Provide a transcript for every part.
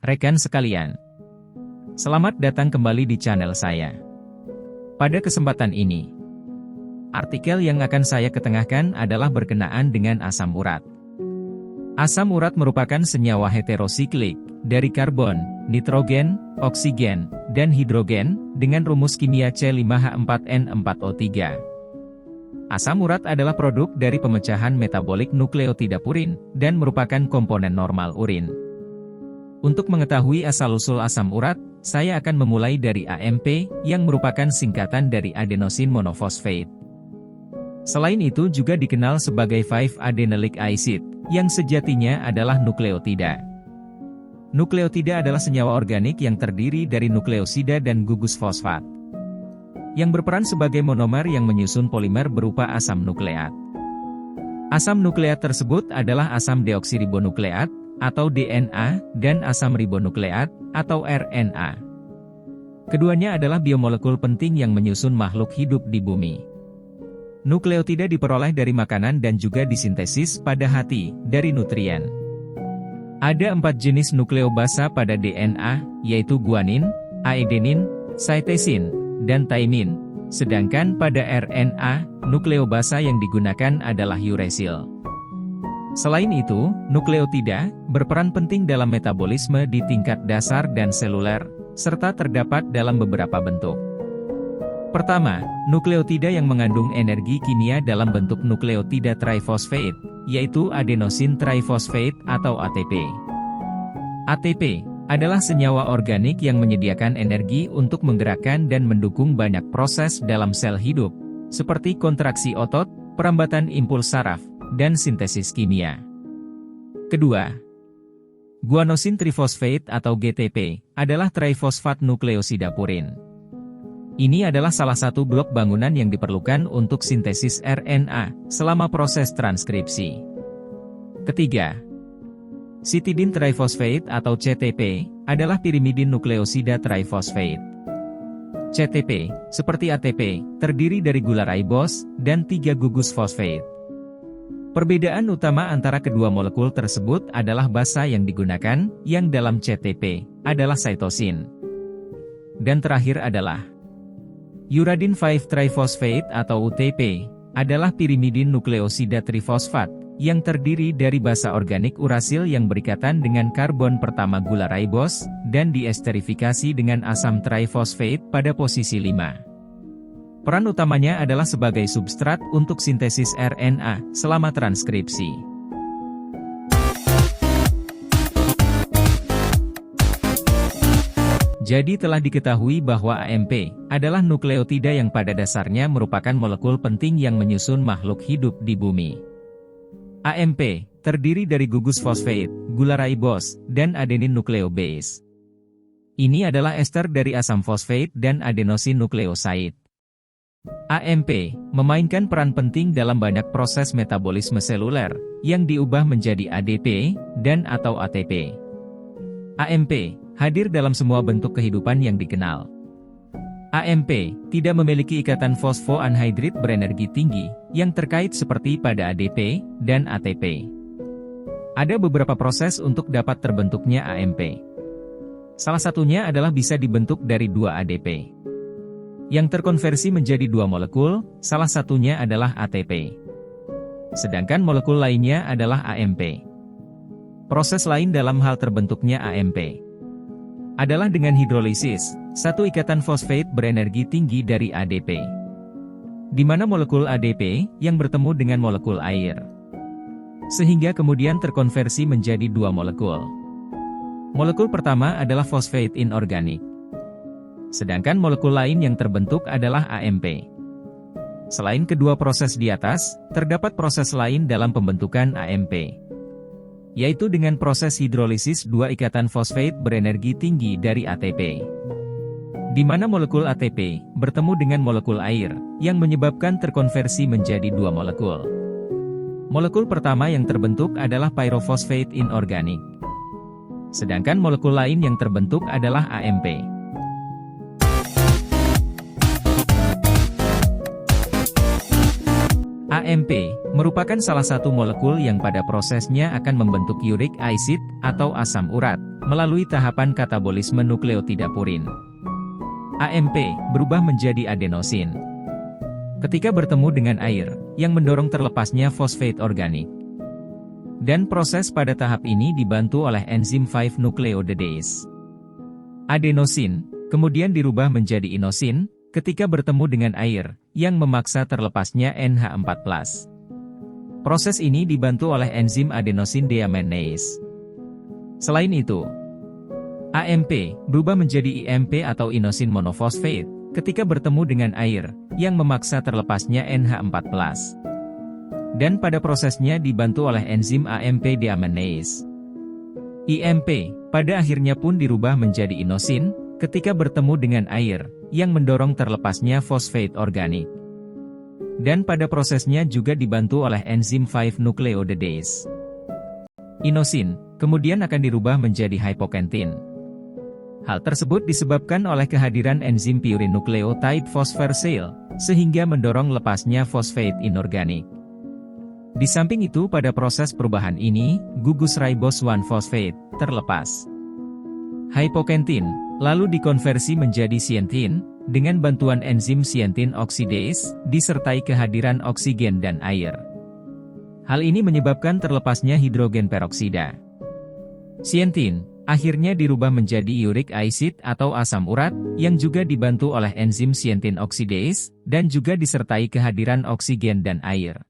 Rekan sekalian, selamat datang kembali di channel saya. Pada kesempatan ini, artikel yang akan saya ketengahkan adalah berkenaan dengan asam urat. Asam urat merupakan senyawa heterosiklik dari karbon, nitrogen, oksigen, dan hidrogen dengan rumus kimia C5H4N4O3. Asam urat adalah produk dari pemecahan metabolik nukleotida purin dan merupakan komponen normal urin. Untuk mengetahui asal-usul asam urat, saya akan memulai dari AMP, yang merupakan singkatan dari adenosine monophosphate. Selain itu juga dikenal sebagai 5-adenylate acid, yang sejatinya adalah nukleotida. Nukleotida adalah senyawa organik yang terdiri dari nukleosida dan gugus fosfat, yang berperan sebagai monomer yang menyusun polimer berupa asam nukleat. Asam nukleat tersebut adalah asam deoksiribonukleat, atau DNA, dan asam ribonukleat, atau RNA. Keduanya adalah biomolekul penting yang menyusun makhluk hidup di bumi. Nukleotida diperoleh dari makanan dan juga disintesis pada hati, dari nutrien. Ada 4 jenis nukleobasa pada DNA, yaitu guanin, adenin, cytosine, dan thymine. Sedangkan pada RNA, nukleobasa yang digunakan adalah uresil. Selain itu, nukleotida berperan penting dalam metabolisme di tingkat dasar dan seluler, serta terdapat dalam beberapa bentuk. Pertama, nukleotida yang mengandung energi kimia dalam bentuk nukleotida trifosfate, yaitu adenosine triphosphate atau ATP. ATP adalah senyawa organik yang menyediakan energi untuk menggerakkan dan mendukung banyak proses dalam sel hidup, seperti kontraksi otot, perambatan impuls saraf, dan sintesis kimia. Kedua, guanosine triphosphate atau GTP adalah trifosfat nukleosida purin. Ini adalah salah satu blok bangunan yang diperlukan untuk sintesis RNA selama proses transkripsi. Ketiga, cytidine triphosphate atau CTP adalah pirimidin nukleosida triphosphate. CTP, seperti ATP, terdiri dari gula ribos dan 3 gugus fosfat. Perbedaan utama antara kedua molekul tersebut adalah basa yang digunakan, yang dalam CTP adalah cytosine. Dan terakhir adalah uridine 5-triphosphate atau UTP, adalah pirimidin nukleosida trifosfat, yang terdiri dari basa organik urasil yang berikatan dengan karbon pertama gula ribos, dan diesterifikasi dengan asam trifosfate pada posisi 5. Peran utamanya adalah sebagai substrat untuk sintesis RNA selama transkripsi. Jadi telah diketahui bahwa AMP adalah nukleotida yang pada dasarnya merupakan molekul penting yang menyusun makhluk hidup di bumi. AMP terdiri dari gugus fosfat, gula ribos, dan adenin nukleobase. Ini adalah ester dari asam fosfat dan adenosine nukleoside. AMP memainkan peran penting dalam banyak proses metabolisme seluler, yang diubah menjadi ADP, dan atau ATP. AMP hadir dalam semua bentuk kehidupan yang dikenal. AMP tidak memiliki ikatan fosfoanhidrit berenergi tinggi, yang terkait seperti pada ADP, dan ATP. Ada beberapa proses untuk dapat terbentuknya AMP. Salah satunya adalah bisa dibentuk dari 2 ADP. Yang terkonversi menjadi 2 molekul, salah satunya adalah ATP. Sedangkan molekul lainnya adalah AMP. Proses lain dalam hal terbentuknya AMP adalah dengan hidrolisis, satu ikatan fosfat berenergi tinggi dari ADP, di mana molekul ADP yang bertemu dengan molekul air, sehingga kemudian terkonversi menjadi 2 molekul. Molekul pertama adalah fosfat inorganik. Sedangkan molekul lain yang terbentuk adalah AMP. Selain kedua proses di atas, terdapat proses lain dalam pembentukan AMP, yaitu dengan proses hidrolisis 2 ikatan fosfat berenergi tinggi dari ATP, di mana molekul ATP bertemu dengan molekul air, yang menyebabkan terkonversi menjadi 2 molekul. Molekul pertama yang terbentuk adalah pyrofosfat inorganik. Sedangkan molekul lain yang terbentuk adalah AMP. AMP merupakan salah satu molekul yang pada prosesnya akan membentuk uric acid atau asam urat melalui tahapan katabolisme nukleotida purin. AMP berubah menjadi adenosin ketika bertemu dengan air yang mendorong terlepasnya fosfat organik. Dan proses pada tahap ini dibantu oleh enzim 5-nucleosidase. Adenosin kemudian dirubah menjadi inosin ketika bertemu dengan air yang memaksa terlepasnya NH4+. Proses ini dibantu oleh enzim adenosine deaminase. Selain itu, AMP berubah menjadi IMP atau inosin monofosfat ketika bertemu dengan air yang memaksa terlepasnya NH4+. Dan pada prosesnya dibantu oleh enzim AMP deaminase. IMP pada akhirnya pun dirubah menjadi inosin ketika bertemu dengan air yang mendorong terlepasnya fosfat organik. Dan pada prosesnya juga dibantu oleh enzim 5-nucleosidase. Inosin kemudian akan dirubah menjadi hypokentin. Hal tersebut disebabkan oleh kehadiran enzim purine nucleotide phosphoryl sehingga mendorong lepasnya fosfat inorganik. Di samping itu pada proses perubahan ini, gugus ribose 1-fosfat terlepas. Hypokentin lalu dikonversi menjadi siantin dengan bantuan enzim siantin oksidase disertai kehadiran oksigen dan air. Hal ini menyebabkan terlepasnya hidrogen peroksida. Siantin akhirnya dirubah menjadi uric acid atau asam urat yang juga dibantu oleh enzim siantin oksidase dan juga disertai kehadiran oksigen dan air.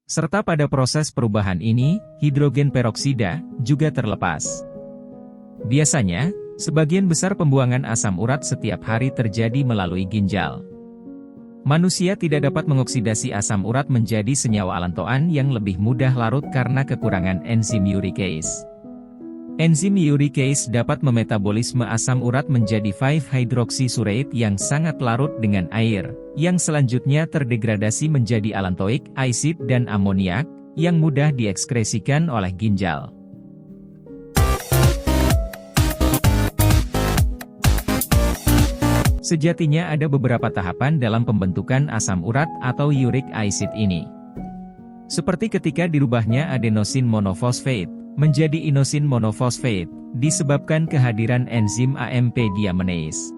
Serta pada proses perubahan ini, hidrogen peroksida juga terlepas. Biasanya, sebagian besar pembuangan asam urat setiap hari terjadi melalui ginjal. Manusia tidak dapat mengoksidasi asam urat menjadi senyawa alantoan yang lebih mudah larut karena kekurangan enzim uricase. Enzim uricase dapat memetabolisme asam urat menjadi 5-hydroxysurate yang sangat larut dengan air, yang selanjutnya terdegradasi menjadi allantoic acid dan amoniak, yang mudah diekskresikan oleh ginjal. Sejatinya ada beberapa tahapan dalam pembentukan asam urat atau uric acid ini. Seperti ketika dirubahnya adenosin monofosfat menjadi inosin monofosfat, disebabkan kehadiran enzim AMP deaminase.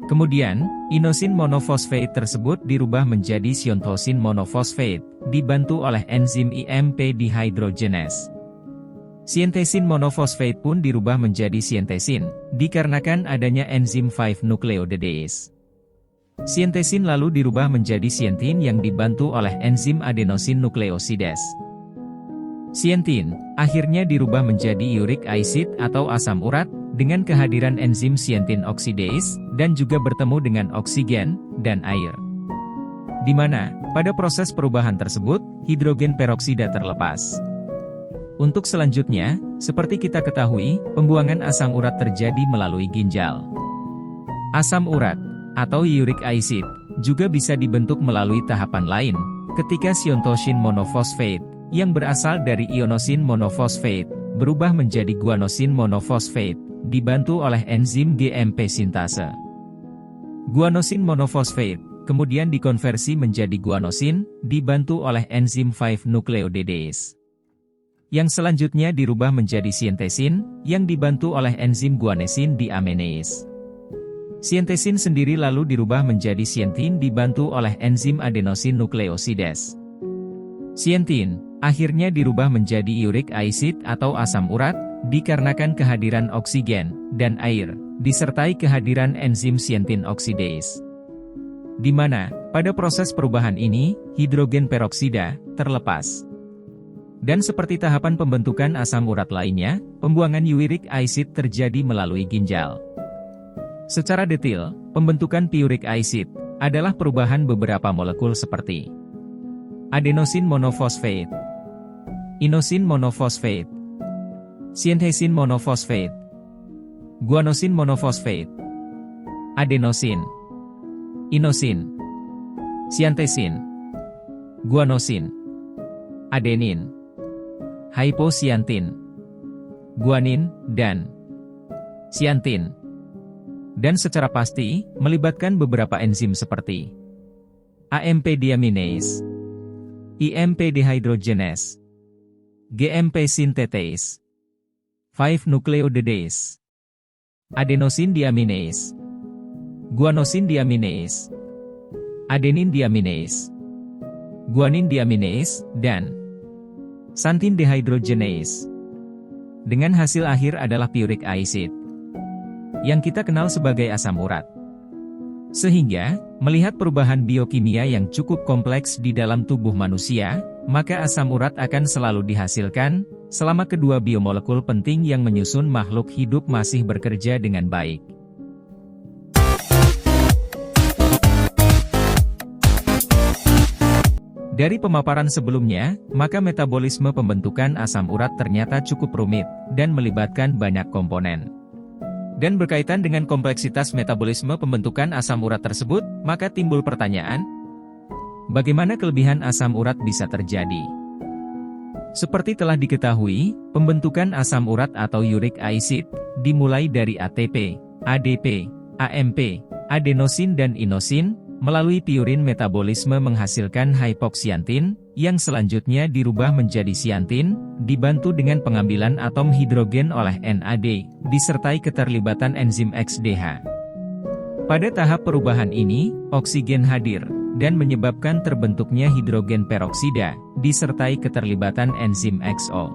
Kemudian, inosin monofosfat tersebut dirubah menjadi siontosin monofosfat, dibantu oleh enzim IMP dehydrogenase. Siantesin monofosfat pun dirubah menjadi siantesin, dikarenakan adanya enzim 5-nucleosidase. Siantesin lalu dirubah menjadi siantin yang dibantu oleh enzim adenosin nukleosidase. Siantin akhirnya dirubah menjadi uric acid atau asam urat dengan kehadiran enzim siantin oksidase dan juga bertemu dengan oksigen dan air. Di mana, pada proses perubahan tersebut, hidrogen peroksida terlepas. Untuk selanjutnya, seperti kita ketahui, pembuangan asam urat terjadi melalui ginjal. Asam urat atau uric acid juga bisa dibentuk melalui tahapan lain, ketika siontosin monofosfat yang berasal dari ionosin monofosfat berubah menjadi guanosin monofosfat, dibantu oleh enzim GMP sintase. Guanosin monofosfat kemudian dikonversi menjadi guanosin, dibantu oleh enzim 5-nucleosidase. Yang selanjutnya dirubah menjadi siantesin, yang dibantu oleh enzim guanesin deaminase. Siantesin sendiri lalu dirubah menjadi siantin dibantu oleh enzim adenosin nukleosidase. Siantin akhirnya dirubah menjadi uric acid atau asam urat, dikarenakan kehadiran oksigen dan air, disertai kehadiran enzim siantin oksidase. Di mana, pada proses perubahan ini, hidrogen peroksida terlepas. Dan seperti tahapan pembentukan asam urat lainnya, pembuangan uric acid terjadi melalui ginjal. Secara detail, pembentukan uric acid adalah perubahan beberapa molekul seperti adenosin monofosfat, inosin monofosfat, siantesin monofosfat, guanosin monofosfat, adenosin, inosin, siantesin, guanosin, adenin, hyposiantin, guanin, dan siantin. Dan secara pasti, melibatkan beberapa enzim seperti AMP deaminase, IMP dehydrogenase, GMP synthetase, 5 nucleotides, adenosine deaminase, guanosine deaminase, adenine deaminase, guanine deaminase, dan xanthin dehydrogenase. Dengan hasil akhir adalah uric acid, yang kita kenal sebagai asam urat. Sehingga, melihat perubahan biokimia yang cukup kompleks di dalam tubuh manusia, maka asam urat akan selalu dihasilkan, selama kedua biomolekul penting yang menyusun makhluk hidup masih bekerja dengan baik. Dari pemaparan sebelumnya, maka metabolisme pembentukan asam urat ternyata cukup rumit, dan melibatkan banyak komponen. Dan berkaitan dengan kompleksitas metabolisme pembentukan asam urat tersebut, maka timbul pertanyaan, bagaimana kelebihan asam urat bisa terjadi? Seperti telah diketahui, pembentukan asam urat atau uric acid, dimulai dari ATP, ADP, AMP, adenosin dan inosin, melalui piurin metabolisme menghasilkan hypoxantin, yang selanjutnya dirubah menjadi siantin, dibantu dengan pengambilan atom hidrogen oleh NAD, disertai keterlibatan enzim XDH. Pada tahap perubahan ini, oksigen hadir, dan menyebabkan terbentuknya hidrogen peroksida, disertai keterlibatan enzim XO.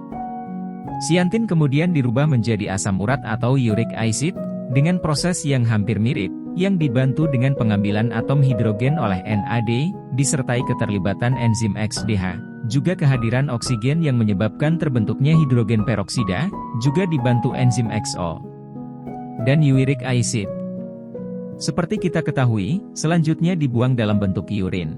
Siantin kemudian dirubah menjadi asam urat atau uric acid, dengan proses yang hampir mirip, yang dibantu dengan pengambilan atom hidrogen oleh NAD, disertai keterlibatan enzim XDH, juga kehadiran oksigen yang menyebabkan terbentuknya hidrogen peroksida, juga dibantu enzim XO dan uric acid. Seperti kita ketahui, selanjutnya dibuang dalam bentuk urin.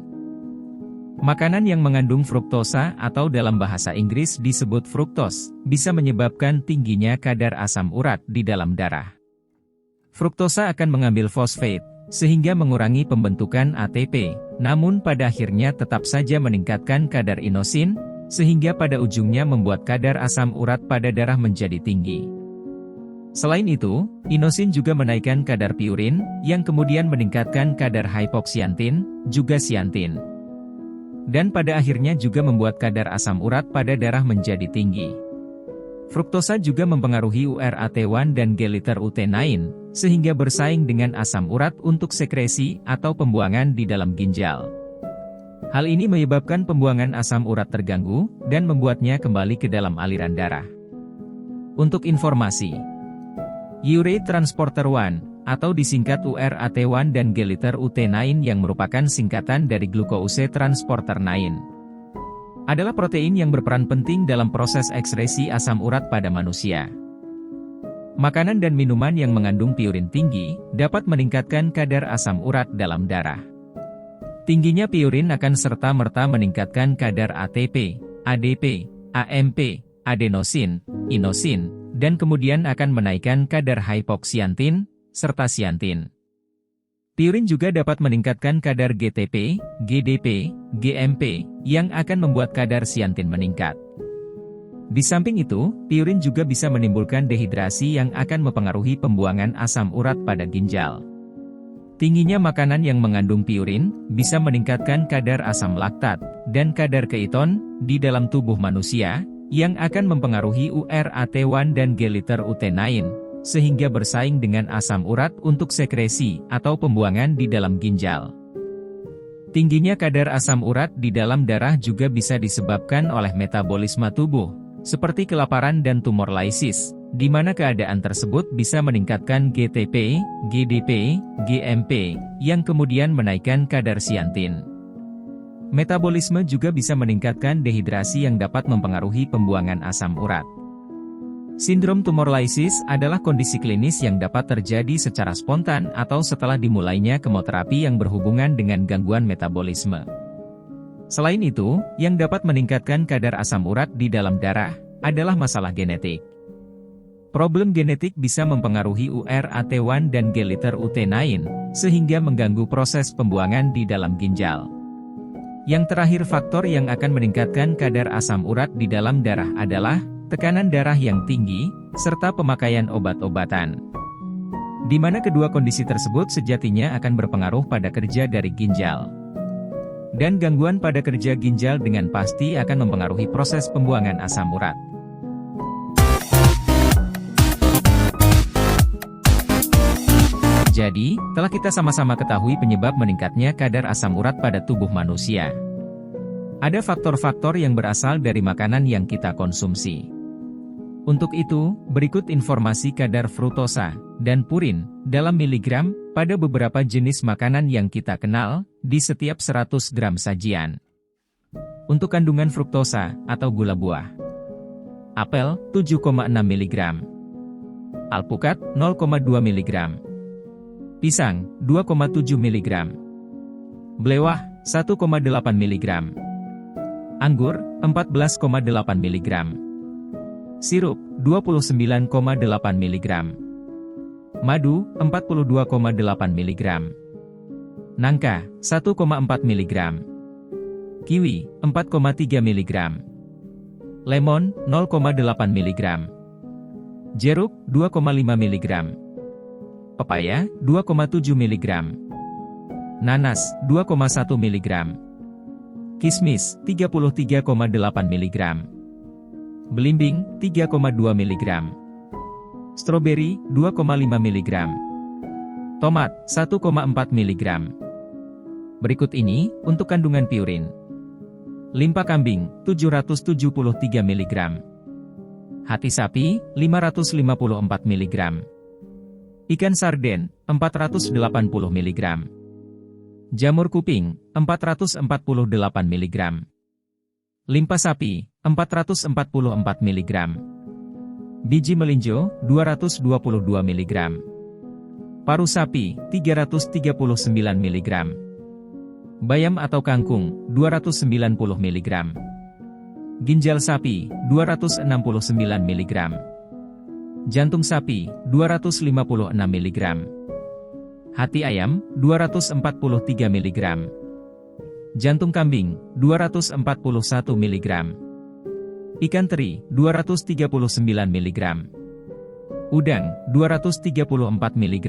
Makanan yang mengandung fruktosa atau dalam bahasa Inggris disebut fruktos, bisa menyebabkan tingginya kadar asam urat di dalam darah. Fruktosa akan mengambil fosfat, sehingga mengurangi pembentukan ATP, namun pada akhirnya tetap saja meningkatkan kadar inosin, sehingga pada ujungnya membuat kadar asam urat pada darah menjadi tinggi. Selain itu, inosin juga menaikkan kadar piurin, yang kemudian meningkatkan kadar hypoxantin, juga siantin. Dan pada akhirnya juga membuat kadar asam urat pada darah menjadi tinggi. Fruktosa juga mempengaruhi URAT1 dan G-liter-utenain, sehingga bersaing dengan asam urat untuk sekresi atau pembuangan di dalam ginjal. Hal ini menyebabkan pembuangan asam urat terganggu, dan membuatnya kembali ke dalam aliran darah. Untuk informasi, Urate Transporter 1, atau disingkat URAT1 dan G-liter-utenain yang merupakan singkatan dari Glucose Transporter 9. Adalah protein yang berperan penting dalam proses ekskresi asam urat pada manusia. Makanan dan minuman yang mengandung piurin tinggi, dapat meningkatkan kadar asam urat dalam darah. Tingginya piurin akan serta-merta meningkatkan kadar ATP, ADP, AMP, adenosin, inosin, dan kemudian akan menaikkan kadar hypoxantin, serta siantin. Piurin juga dapat meningkatkan kadar GTP, GDP, GMP, yang akan membuat kadar siantin meningkat. Di samping itu, piurin juga bisa menimbulkan dehidrasi yang akan mempengaruhi pembuangan asam urat pada ginjal. Tingginya makanan yang mengandung piurin, bisa meningkatkan kadar asam laktat, dan kadar keton, di dalam tubuh manusia, yang akan mempengaruhi URAT1 dan G-liter-utenain, sehingga bersaing dengan asam urat untuk sekresi atau pembuangan di dalam ginjal. Tingginya kadar asam urat di dalam darah juga bisa disebabkan oleh metabolisme tubuh, seperti kelaparan dan tumor lysis, di mana keadaan tersebut bisa meningkatkan GTP, GDP, GMP, yang kemudian menaikkan kadar siantin. Metabolisme juga bisa meningkatkan dehidrasi yang dapat mempengaruhi pembuangan asam urat. Sindrom tumor lysis adalah kondisi klinis yang dapat terjadi secara spontan atau setelah dimulainya kemoterapi yang berhubungan dengan gangguan metabolisme. Selain itu, yang dapat meningkatkan kadar asam urat di dalam darah, adalah masalah genetik. Problem genetik bisa mempengaruhi URAT1 dan G-liter-utenain, sehingga mengganggu proses pembuangan di dalam ginjal. Yang terakhir faktor yang akan meningkatkan kadar asam urat di dalam darah adalah tekanan darah yang tinggi, serta pemakaian obat-obatan. Di mana kedua kondisi tersebut sejatinya akan berpengaruh pada kerja dari ginjal. dan gangguan pada kerja ginjal dengan pasti akan mempengaruhi proses pembuangan asam urat. Jadi, telah kita sama-sama ketahui penyebab meningkatnya kadar asam urat pada tubuh manusia. Ada faktor-faktor yang berasal dari makanan yang kita konsumsi. Untuk itu, berikut informasi kadar fruktosa dan purin dalam miligram pada beberapa jenis makanan yang kita kenal di setiap 100 gram sajian. Untuk kandungan fruktosa atau gula buah. Apel 7,6 mg. Alpukat 0,2 mg. Pisang, 2,7 mg. Belewah, 1,8 mg. Anggur, 14,8 mg. Sirup, 29,8 mg. Madu, 42,8 mg. Nangka, 1,4 mg. Kiwi, 4,3 mg. Lemon, 0,8 mg. Jeruk, 2,5 mg. Pepaya, 2,7 mg. Nanas, 2,1 mg. Kismis, 33,8 mg. Belimbing, 3,2 mg. Stroberi, 2,5 mg. Tomat, 1,4 mg. Berikut ini, untuk kandungan piurin. Limpa kambing, 773 mg. Hati sapi, 554 mg. Ikan sarden, 480 mg. Jamur kuping, 448 mg. Limpa sapi, 444 mg. Biji melinjo, 222 mg. Paru sapi, 339 mg. Bayam atau kangkung, 290 mg. Ginjal sapi, 269 mg. Jantung sapi, 256 mg. Hati ayam, 243 mg. Jantung kambing, 241 mg. Ikan teri, 239 mg. Udang, 234 mg.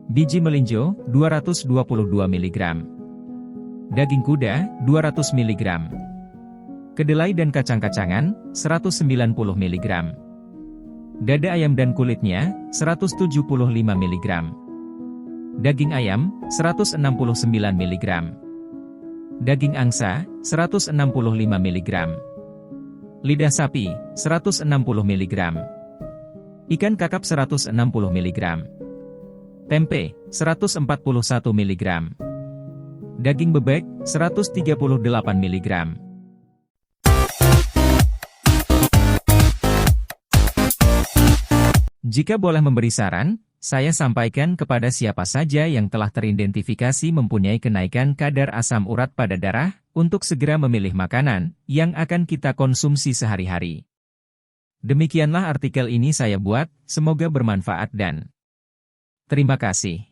Biji melinjo, 222 mg. Daging kuda, 200 mg. Kedelai dan kacang-kacangan, 190 mg. Dada ayam dan kulitnya, 175 mg. Daging ayam, 169 mg. Daging angsa, 165 mg. Lidah sapi, 160 mg. Ikan kakap 160 mg. Tempe, 141 mg. Daging bebek, 138 mg. Jika boleh memberi saran, saya sampaikan kepada siapa saja yang telah teridentifikasi mempunyai kenaikan kadar asam urat pada darah, untuk segera memilih makanan yang akan kita konsumsi sehari-hari. Demikianlah artikel ini saya buat, semoga bermanfaat dan terima kasih.